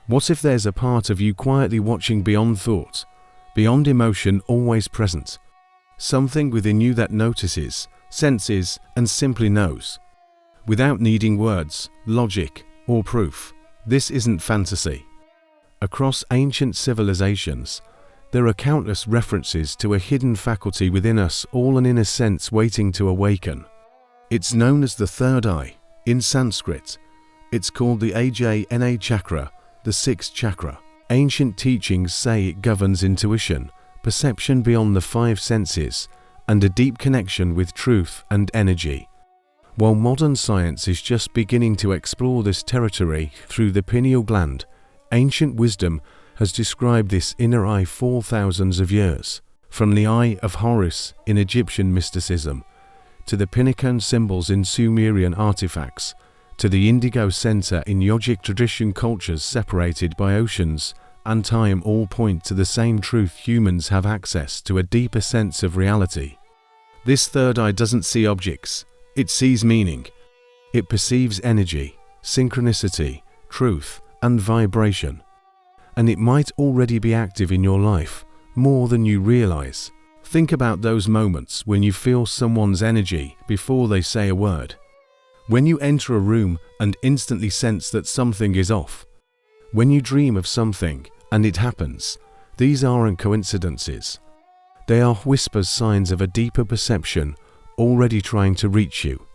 What if there's a part of you quietly watching beyond thought, beyond emotion, always present? Something within you that notices, senses, and simply knows. Without needing words, logic, or proof. This isn't fantasy. Across ancient civilizations, there are countless references to a hidden faculty within us, all an inner sense waiting to awaken. It's known as the third eye. In Sanskrit, it's called the Ajna chakra, the sixth chakra. Ancient teachings say it governs intuition, perception beyond the five senses, and a deep connection with truth and energy. While modern science is just beginning to explore this territory through the pineal gland, ancient wisdom has described this inner eye for thousands of years. From the Eye of Horus in Egyptian mysticism, to the pinnacle symbols in Sumerian artifacts, to the indigo center in yogic tradition, cultures separated by oceans and time all point to the same truth: humans have access to a deeper sense of reality. This third eye doesn't see objects, it sees meaning. It perceives energy, synchronicity, truth, and vibration. And it might already be active in your life, more than you realize. Think about those moments when you feel someone's energy before they say a word. When you enter a room and instantly sense that something is off. When you dream of something and it happens. These aren't coincidences. They are whispers, signs of a deeper perception already trying to reach you.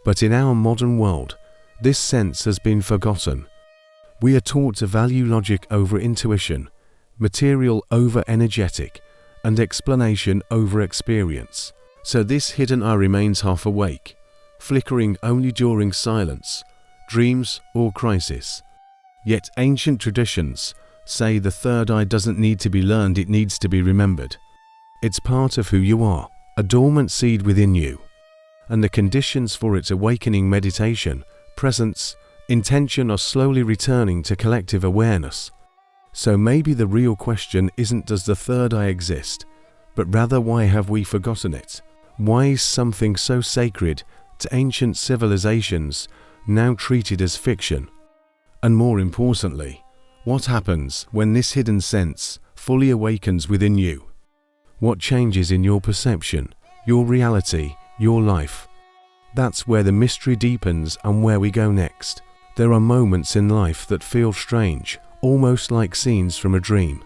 But in our modern world, this sense has been forgotten. We are taught to value logic over intuition, material over energetic, and explanation over experience. So this hidden eye remains half awake, flickering only during silence, dreams, or crisis. Yet ancient traditions say the third eye doesn't need to be learned, it needs to be remembered. It's part of who you are, a dormant seed within you. And the conditions for its awakening, meditation, presence, intention, are slowly returning to collective awareness. So maybe the real question isn't does the third eye exist, but rather why have we forgotten it? Why is something so sacred to ancient civilizations now treated as fiction? And more importantly, what happens when this hidden sense fully awakens within you? What changes in your perception, your reality, your life? That's where the mystery deepens and where we go next. There are moments in life that feel strange, almost like scenes from a dream.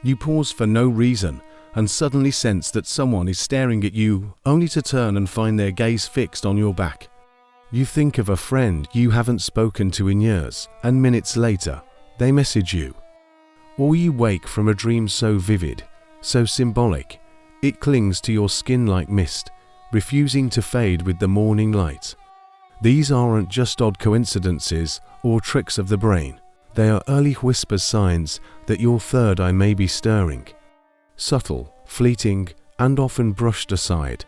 You pause for no reason and suddenly sense that someone is staring at you, only to turn and find their gaze fixed on your back. You think of a friend you haven't spoken to in years, and minutes later, they message you. Or you wake from a dream so vivid, so symbolic, it clings to your skin like mist, refusing to fade with the morning light. These aren't just odd coincidences or tricks of the brain. They are early whispers, signs that your third eye may be stirring. Subtle, fleeting, and often brushed aside,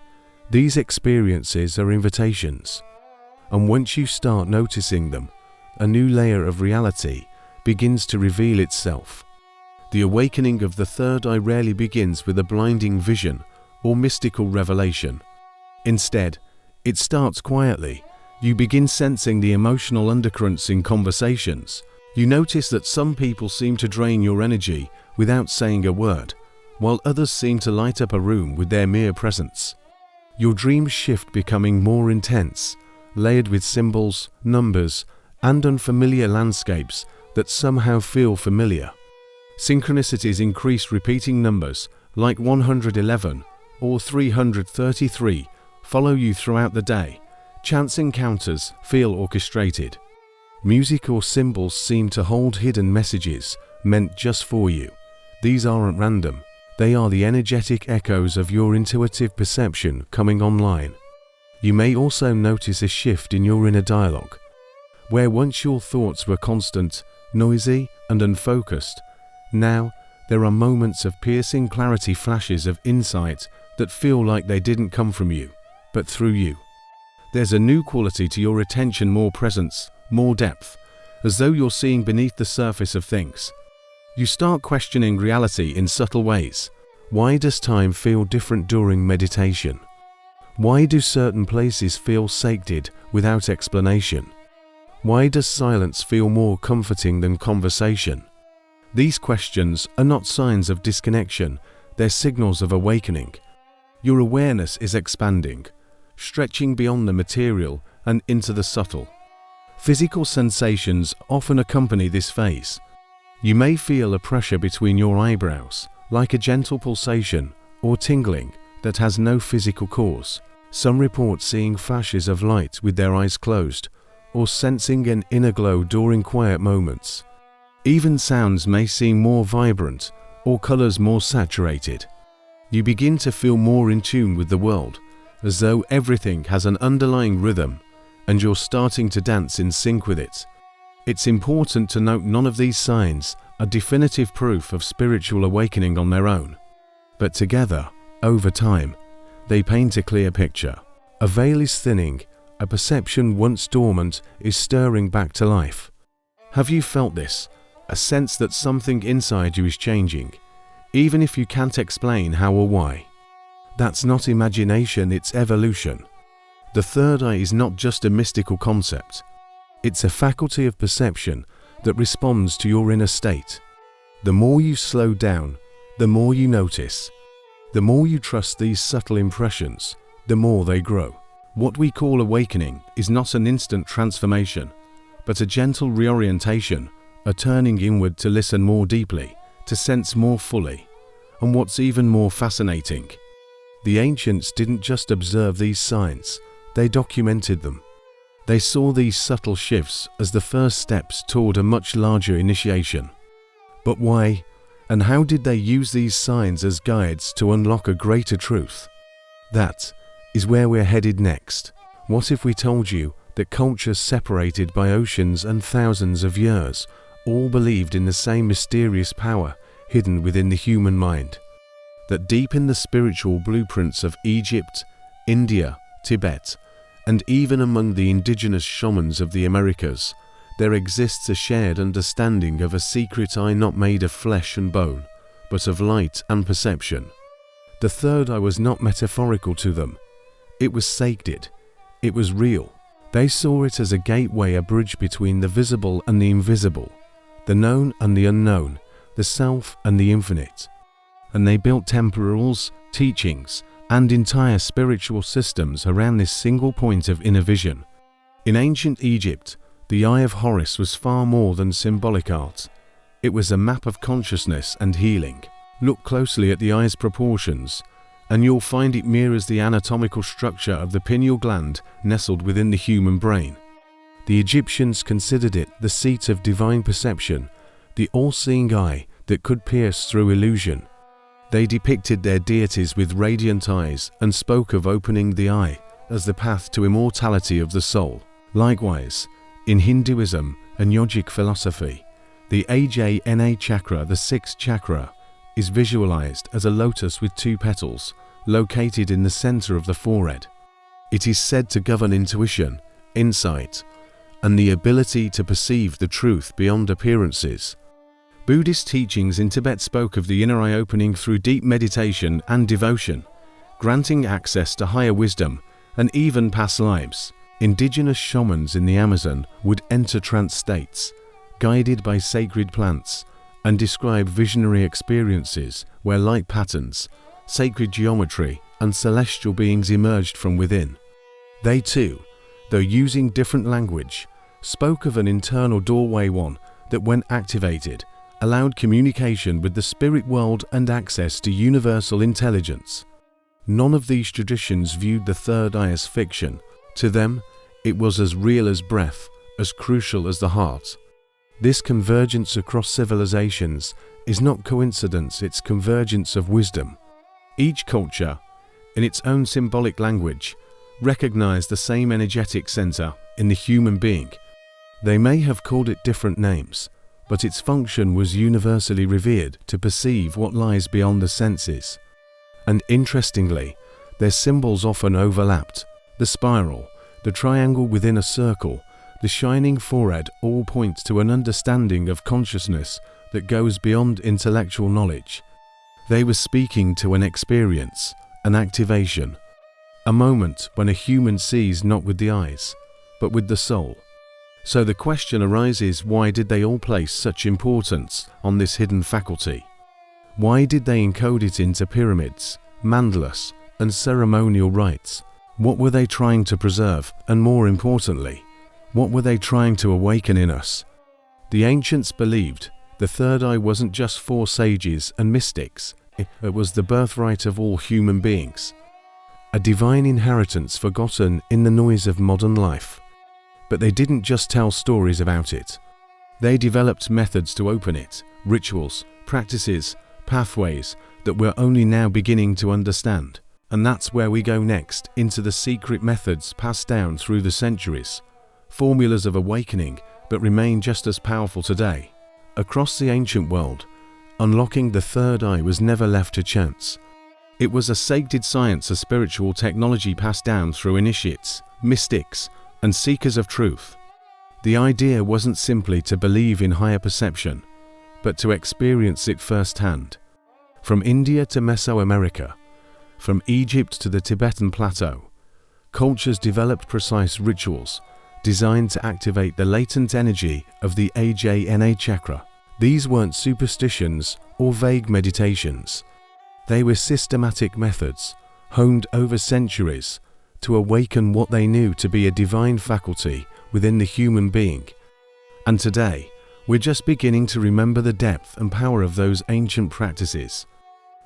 these experiences are invitations. And once you start noticing them, a new layer of reality begins to reveal itself. The awakening of the third eye rarely begins with a blinding vision or mystical revelation. Instead, it starts quietly. You begin sensing the emotional undercurrents in conversations. You notice that some people seem to drain your energy without saying a word, while others seem to light up a room with their mere presence. Your dreams shift, becoming more intense, layered with symbols, numbers, and unfamiliar landscapes that somehow feel familiar. Synchronicities increase, repeating numbers like 111 or 333 follow you throughout the day. Chance encounters feel orchestrated. Music or symbols seem to hold hidden messages meant just for you. These aren't random. They are the energetic echoes of your intuitive perception coming online. You may also notice a shift in your inner dialogue, where once your thoughts were constant, noisy, and unfocused, now there are moments of piercing clarity, flashes of insight that feel like they didn't come from you, but through you. There's a new quality to your attention, more presence, more depth, as though you're seeing beneath the surface of things. You start questioning reality in subtle ways. Why does time feel different during meditation? Why do certain places feel sacred without explanation? Why does silence feel more comforting than conversation? These questions are not signs of disconnection, they're signals of awakening. Your awareness is expanding, stretching beyond the material and into the subtle. Physical sensations often accompany this phase. You may feel a pressure between your eyebrows, like a gentle pulsation or tingling that has no physical cause. Some report seeing flashes of light with their eyes closed, or sensing an inner glow during quiet moments. Even sounds may seem more vibrant, or colors more saturated. You begin to feel more in tune with the world, as though everything has an underlying rhythm, and you're starting to dance in sync with it. It's important to note none of these signs are definitive proof of spiritual awakening on their own. But together, over time, they paint a clear picture. A veil is thinning, a perception once dormant is stirring back to life. Have you felt this? A sense that something inside you is changing, even if you can't explain how or why. That's not imagination, it's evolution. The third eye is not just a mystical concept. It's a faculty of perception that responds to your inner state. The more you slow down, the more you notice. The more you trust these subtle impressions, the more they grow. What we call awakening is not an instant transformation, but a gentle reorientation, a turning inward to listen more deeply, to sense more fully. And what's even more fascinating, the ancients didn't just observe these signs, they documented them. They saw these subtle shifts as the first steps toward a much larger initiation. But why, and how did they use these signs as guides to unlock a greater truth? That is where we're headed next. What if we told you that cultures separated by oceans and thousands of years all believed in the same mysterious power hidden within the human mind? That deep in the spiritual blueprints of Egypt, India, Tibet, and even among the indigenous shamans of the Americas, there exists a shared understanding of a secret eye not made of flesh and bone, but of light and perception. The third eye was not metaphorical to them. It was sacred. It was real. They saw it as a gateway, a bridge between the visible and the invisible, the known and the unknown, the self and the infinite. And they built temporals, teachings, and entire spiritual systems around this single point of inner vision. In ancient Egypt, the Eye of Horus was far more than symbolic art. It was a map of consciousness and healing. Look closely at the eye's proportions, and you'll find it mirrors the anatomical structure of the pineal gland nestled within the human brain. The Egyptians considered it the seat of divine perception, the all-seeing eye that could pierce through illusion. They depicted their deities with radiant eyes and spoke of opening the eye as the path to immortality of the soul. Likewise, in Hinduism and yogic philosophy, the Ajna chakra, the sixth chakra, is visualized as a lotus with two petals located in the center of the forehead. It is said to govern intuition, insight, and the ability to perceive the truth beyond appearances. Buddhist teachings in Tibet spoke of the inner eye opening through deep meditation and devotion, granting access to higher wisdom and even past lives. Indigenous shamans in the Amazon would enter trance states, guided by sacred plants, and describe visionary experiences where light patterns, sacred geometry, and celestial beings emerged from within. They too, though using different language, spoke of an internal doorway, one that, when activated, allowed communication with the spirit world and access to universal intelligence. None of these traditions viewed the third eye as fiction. To them, it was as real as breath, as crucial as the heart. This convergence across civilizations is not coincidence, it's convergence of wisdom. Each culture, in its own symbolic language, recognized the same energetic center in the human being. They may have called it different names, but its function was universally revered to perceive what lies beyond the senses. And interestingly, their symbols often overlapped. The spiral, the triangle within a circle, the shining forehead all point to an understanding of consciousness that goes beyond intellectual knowledge. They were speaking to an experience, an activation, a moment when a human sees not with the eyes, but with the soul. So the question arises, why did they all place such importance on this hidden faculty? Why did they encode it into pyramids, mandalas, and ceremonial rites? What were they trying to preserve, and more importantly, what were they trying to awaken in us? The ancients believed the third eye wasn't just for sages and mystics, it was the birthright of all human beings, a divine inheritance forgotten in the noise of modern life. But they didn't just tell stories about it. They developed methods to open it, rituals, practices, pathways that we're only now beginning to understand. And that's where we go next, into the secret methods passed down through the centuries, formulas of awakening but remain just as powerful today. Across the ancient world, unlocking the third eye was never left to chance. It was a sacred science, a spiritual technology passed down through initiates, mystics, and seekers of truth. The idea wasn't simply to believe in higher perception, but to experience it firsthand. From India to Mesoamerica, from Egypt to the Tibetan plateau, cultures developed precise rituals designed to activate the latent energy of the Ajna chakra. These weren't superstitions or vague meditations. They were systematic methods, honed over centuries, to awaken what they knew to be a divine faculty within the human being. And today, we're just beginning to remember the depth and power of those ancient practices.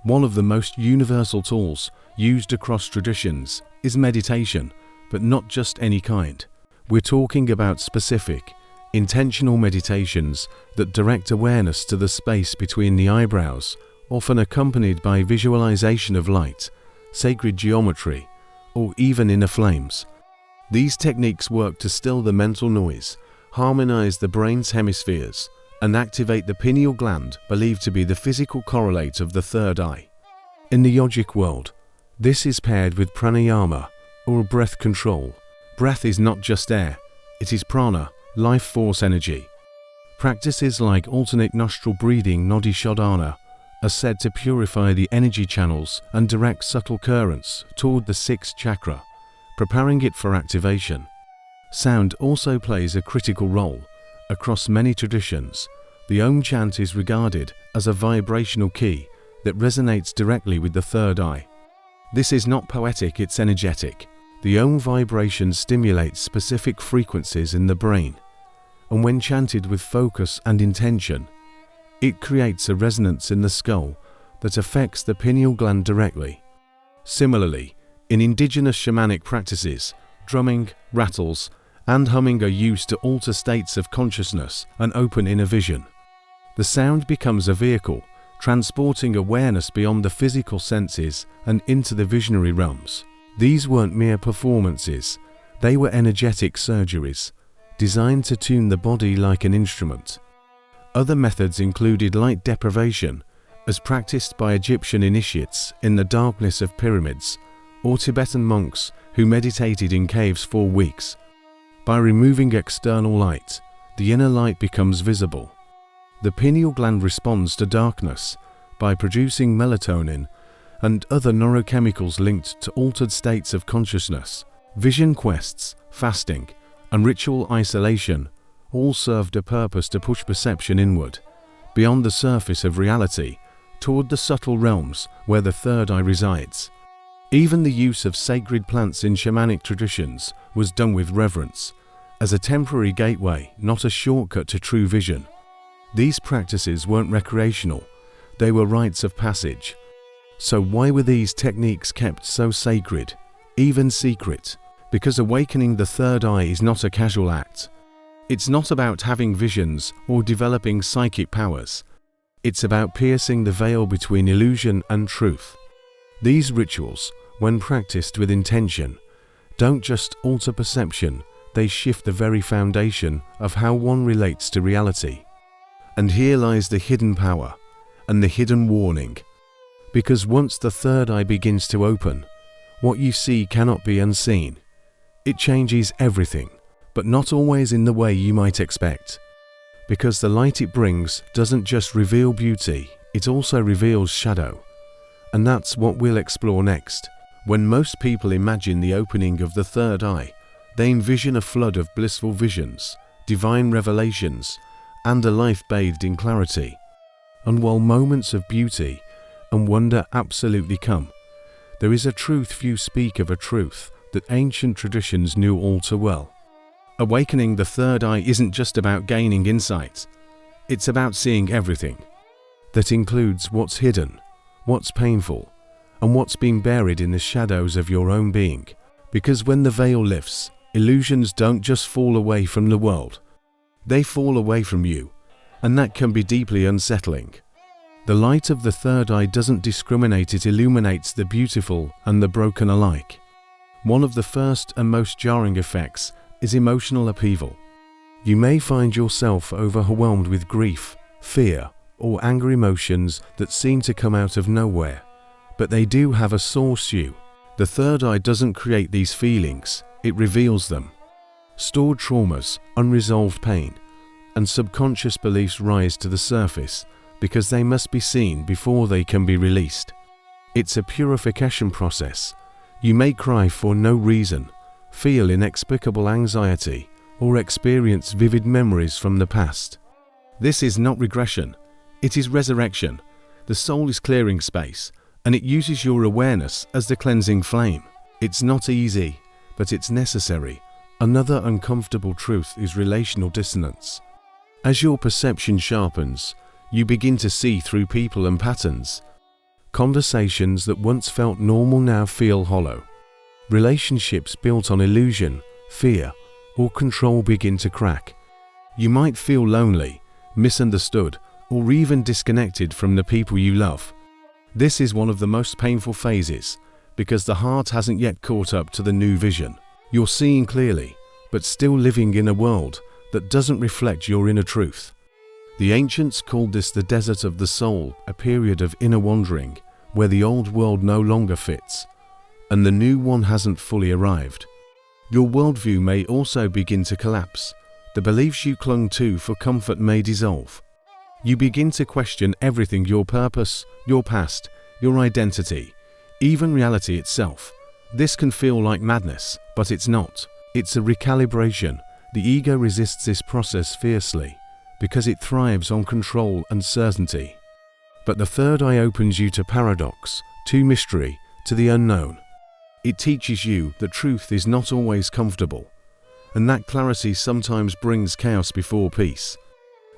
One of the most universal tools used across traditions is meditation, but not just any kind. We're talking about specific, intentional meditations that direct awareness to the space between the eyebrows, often accompanied by visualization of light, sacred geometry, or even inner flames. These techniques work to still the mental noise, harmonize the brain's hemispheres, and activate the pineal gland, believed to be the physical correlate of the third eye. In the yogic world, this is paired with pranayama, or breath control. Breath is not just air, it is prana, life force energy. Practices like alternate nostril breathing, nadi shodhana, are said to purify the energy channels and direct subtle currents toward the sixth chakra, preparing it for activation. Sound also plays a critical role. Across many traditions, the Om chant is regarded as a vibrational key that resonates directly with the third eye. This is not poetic, it's energetic. The Om vibration stimulates specific frequencies in the brain, and when chanted with focus and intention, it creates a resonance in the skull that affects the pineal gland directly. Similarly, in indigenous shamanic practices, drumming, rattles, and humming are used to alter states of consciousness and open inner vision. The sound becomes a vehicle, transporting awareness beyond the physical senses and into the visionary realms. These weren't mere performances, they were energetic surgeries, designed to tune the body like an instrument. Other methods included light deprivation, as practiced by Egyptian initiates in the darkness of pyramids, or Tibetan monks who meditated in caves for weeks. By removing external light, the inner light becomes visible. The pineal gland responds to darkness by producing melatonin and other neurochemicals linked to altered states of consciousness. Vision quests, fasting, and ritual isolation all served a purpose to push perception inward, beyond the surface of reality, toward the subtle realms where the third eye resides. Even the use of sacred plants in shamanic traditions was done with reverence, as a temporary gateway, not a shortcut to true vision. These practices weren't recreational, they were rites of passage. So why were these techniques kept so sacred, even secret? Because awakening the third eye is not a casual act. It's not about having visions or developing psychic powers. It's about piercing the veil between illusion and truth. These rituals, when practiced with intention, don't just alter perception, they shift the very foundation of how one relates to reality. And here lies the hidden power and the hidden warning. Because once the third eye begins to open, what you see cannot be unseen. It changes everything, but not always in the way you might expect. Because the light it brings doesn't just reveal beauty, it also reveals shadow. And that's what we'll explore next. When most people imagine the opening of the third eye, they envision a flood of blissful visions, divine revelations, and a life bathed in clarity. And while moments of beauty and wonder absolutely come, there is a truth few speak of, a truth that ancient traditions knew all too well. Awakening the third eye isn't just about gaining insight. It's about seeing everything. That includes what's hidden, what's painful, and what's been buried in the shadows of your own being. Because when the veil lifts, illusions don't just fall away from the world. They fall away from you, and that can be deeply unsettling. The light of the third eye doesn't discriminate, it illuminates the beautiful and the broken alike. One of the first and most jarring effects is emotional upheaval. You may find yourself overwhelmed with grief, fear, or anger, emotions that seem to come out of nowhere, but they do have a source. The third eye doesn't create these feelings, it reveals them. Stored traumas, unresolved pain, and subconscious beliefs rise to the surface because they must be seen before they can be released. It's a purification process. You may cry for no reason, feel inexplicable anxiety, or experience vivid memories from the past. This is not regression, it is resurrection. The soul is clearing space, and it uses your awareness as the cleansing flame. It's not easy, but it's necessary. Another uncomfortable truth is relational dissonance. As your perception sharpens, you begin to see through people and patterns. Conversations that once felt normal now feel hollow. Relationships built on illusion, fear, or control begin to crack. You might feel lonely, misunderstood, or even disconnected from the people you love. This is one of the most painful phases, because the heart hasn't yet caught up to the new vision. You're seeing clearly, but still living in a world that doesn't reflect your inner truth. The ancients called this the desert of the soul, a period of inner wandering, where the old world no longer fits, and the new one hasn't fully arrived. Your worldview may also begin to collapse. The beliefs you clung to for comfort may dissolve. You begin to question everything: your purpose, your past, your identity, even reality itself. This can feel like madness, but it's not. It's a recalibration. The ego resists this process fiercely because it thrives on control and certainty. But the third eye opens you to paradox, to mystery, to the unknown. It teaches you that truth is not always comfortable, and that clarity sometimes brings chaos before peace.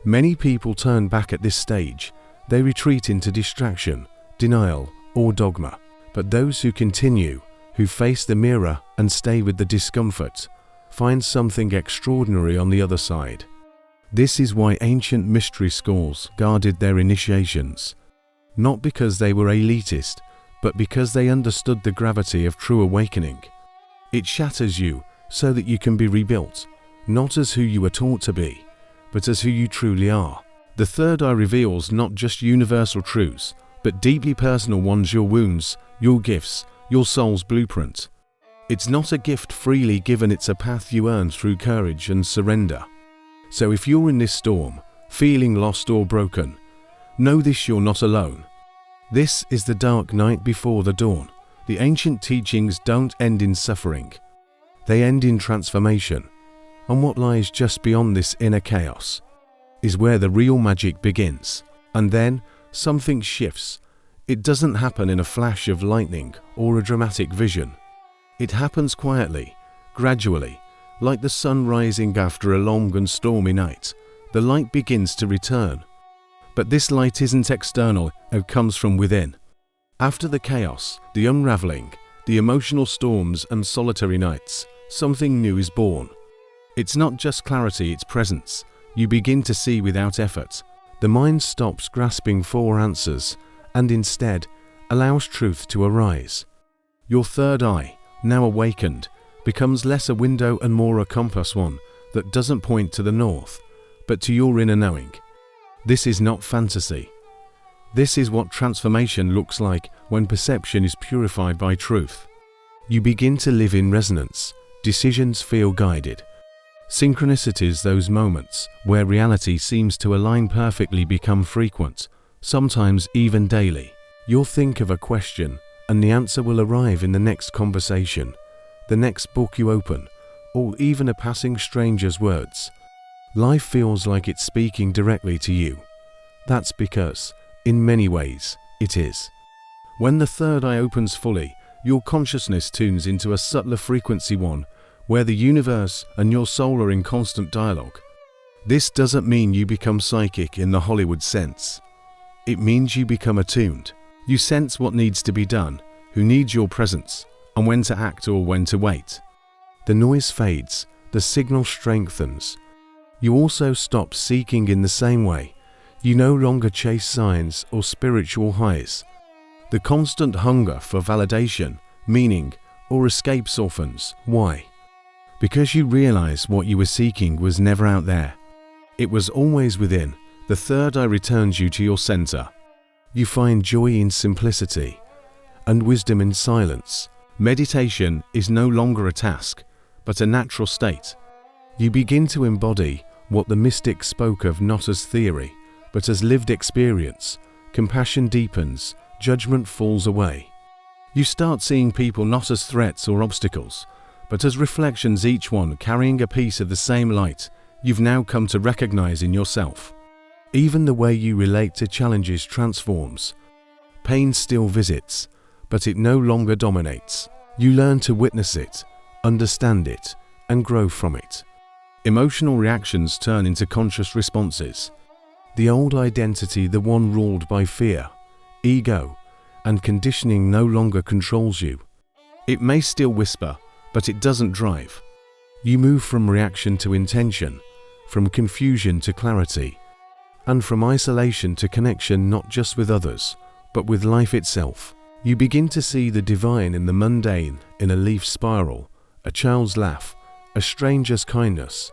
Many people turn back at this stage. They retreat into distraction, denial, or dogma. But those who continue, who face the mirror and stay with the discomfort, find something extraordinary on the other side. This is why ancient mystery schools guarded their initiations, not because they were elitist, but because they understood the gravity of true awakening. It shatters you so that you can be rebuilt, not as who you were taught to be, but as who you truly are. The third eye reveals not just universal truths, but deeply personal ones: your wounds, your gifts, your soul's blueprint. It's not a gift freely given, it's a path you earn through courage and surrender. So if you're in this storm, feeling lost or broken, know this: you're not alone. This is the dark night before the dawn. The ancient teachings don't end in suffering. They end in transformation. And what lies just beyond this inner chaos is where the real magic begins. And then something shifts. It doesn't happen in a flash of lightning or a dramatic vision. It happens quietly, gradually, like the sun rising after a long and stormy night. The light begins to return. But this light isn't external, it comes from within. After the chaos, the unraveling, the emotional storms and solitary nights, something new is born. It's not just clarity, it's presence. You begin to see without effort. The mind stops grasping for answers and instead allows truth to arise. Your third eye, now awakened, becomes less a window and more a compass, one that doesn't point to the north, but to your inner knowing. This is not fantasy. This is what transformation looks like when perception is purified by truth. You begin to live in resonance. Decisions feel guided. Synchronicities, those moments where reality seems to align perfectly, become frequent, sometimes even daily. You'll think of a question and the answer will arrive in the next conversation, the next book you open, or even a passing stranger's words. Life feels like it's speaking directly to you. That's because, in many ways, it is. When the third eye opens fully, your consciousness tunes into a subtler frequency, one where the universe and your soul are in constant dialogue. This doesn't mean you become psychic in the Hollywood sense. It means you become attuned. You sense what needs to be done, who needs your presence, and when to act or when to wait. The noise fades, the signal strengthens. You also stop seeking in the same way. You no longer chase signs or spiritual highs. The constant hunger for validation, meaning, or escape softens. Why? Because you realize what you were seeking was never out there. It was always within. The third eye returns you to your center. You find joy in simplicity and wisdom in silence. Meditation is no longer a task, but a natural state. You begin to embody what the mystics spoke of not as theory, but as lived experience. Compassion deepens, judgment falls away. You start seeing people not as threats or obstacles, but as reflections, each one carrying a piece of the same light you've now come to recognize in yourself. Even the way you relate to challenges transforms. Pain still visits, but it no longer dominates. You learn to witness it, understand it, and grow from it. Emotional reactions turn into conscious responses. The old identity, the one ruled by fear, ego, and conditioning, no longer controls you. It may still whisper, but it doesn't drive. You move from reaction to intention, from confusion to clarity, and from isolation to connection, not just with others, but with life itself. You begin to see the divine in the mundane, in a leaf spiral, a child's laugh, a stranger's kindness.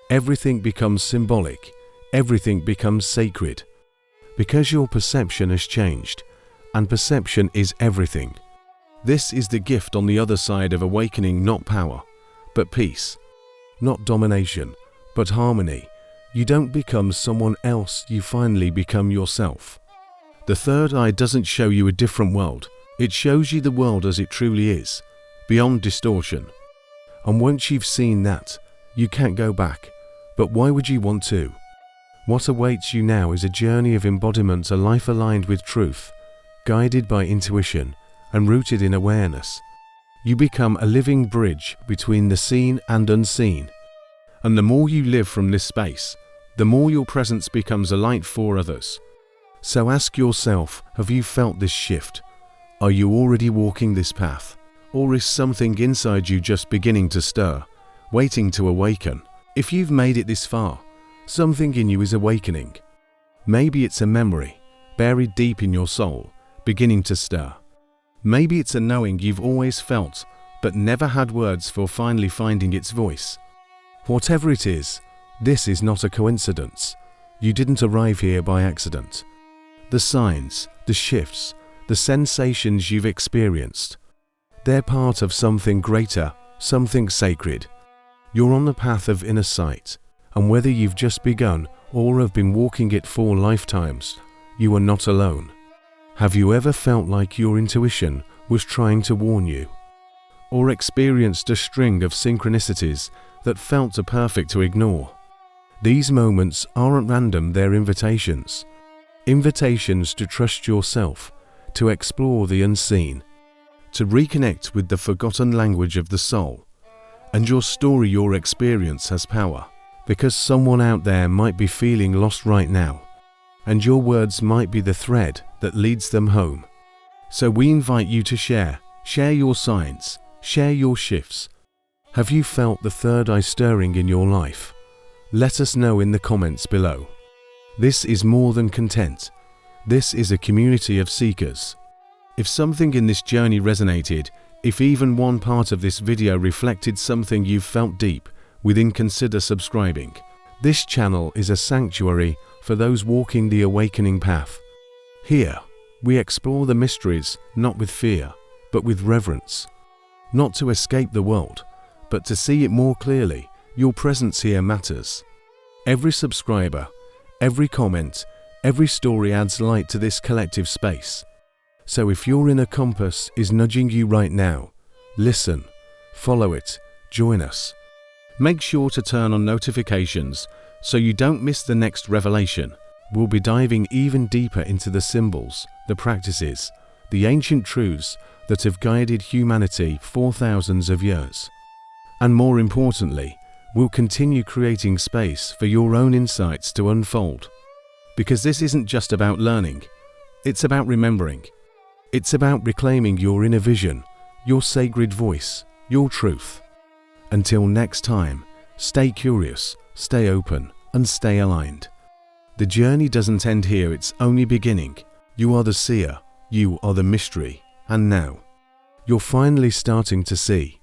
Everything becomes symbolic, everything becomes sacred, because your perception has changed, and perception is everything. This is the gift on the other side of awakening, not power, but peace. Not domination, but harmony. You don't become someone else, you finally become yourself. The third eye doesn't show you a different world, it shows you the world as it truly is, beyond distortion. And once you've seen that, you can't go back. But why would you want to? What awaits you now is a journey of embodiment, a life aligned with truth, guided by intuition, and rooted in awareness. You become a living bridge between the seen and unseen. And the more you live from this space, the more your presence becomes a light for others. So ask yourself, have you felt this shift? Are you already walking this path? Or is something inside you just beginning to stir, waiting to awaken? If you've made it this far, something in you is awakening. Maybe it's a memory, buried deep in your soul, beginning to stir. Maybe it's a knowing you've always felt, but never had words for, finally finding its voice. Whatever it is, this is not a coincidence. You didn't arrive here by accident. The signs, the shifts, the sensations you've experienced, they're part of something greater, something sacred. You're on the path of inner sight, and whether you've just begun or have been walking it for lifetimes, you are not alone. Have you ever felt like your intuition was trying to warn you? Or experienced a string of synchronicities that felt too perfect to ignore? These moments aren't random, they're invitations. Invitations to trust yourself, to explore the unseen, to reconnect with the forgotten language of the soul. And your story, your experience has power, because someone out there might be feeling lost right now, and your words might be the thread that leads them home. So we invite you to share your signs, share your shifts. Have you felt the third eye stirring in your life? Let us know in the comments below. This is more than content. This is a community of seekers. If something in this journey resonated, if even one part of this video reflected something you've felt deep within, consider subscribing. This channel is a sanctuary for those walking the awakening path. Here, we explore the mysteries not with fear, but with reverence. Not to escape the world, but to see it more clearly. Your presence here matters. Every subscriber, every comment, every story adds light to this collective space. So if your inner compass is nudging you right now, listen, follow it, join us. Make sure to turn on notifications So you don't miss the next revelation. We'll be diving even deeper into the symbols, the practices, the ancient truths that have guided humanity for thousands of years. And more importantly, we'll continue creating space for your own insights to unfold. Because this isn't just about learning, it's about remembering. It's about reclaiming your inner vision, your sacred voice, your truth. Until next time, stay curious, stay open, and stay aligned. The journey doesn't end here, it's only beginning. You are the seer, you are the mystery, and now, you're finally starting to see.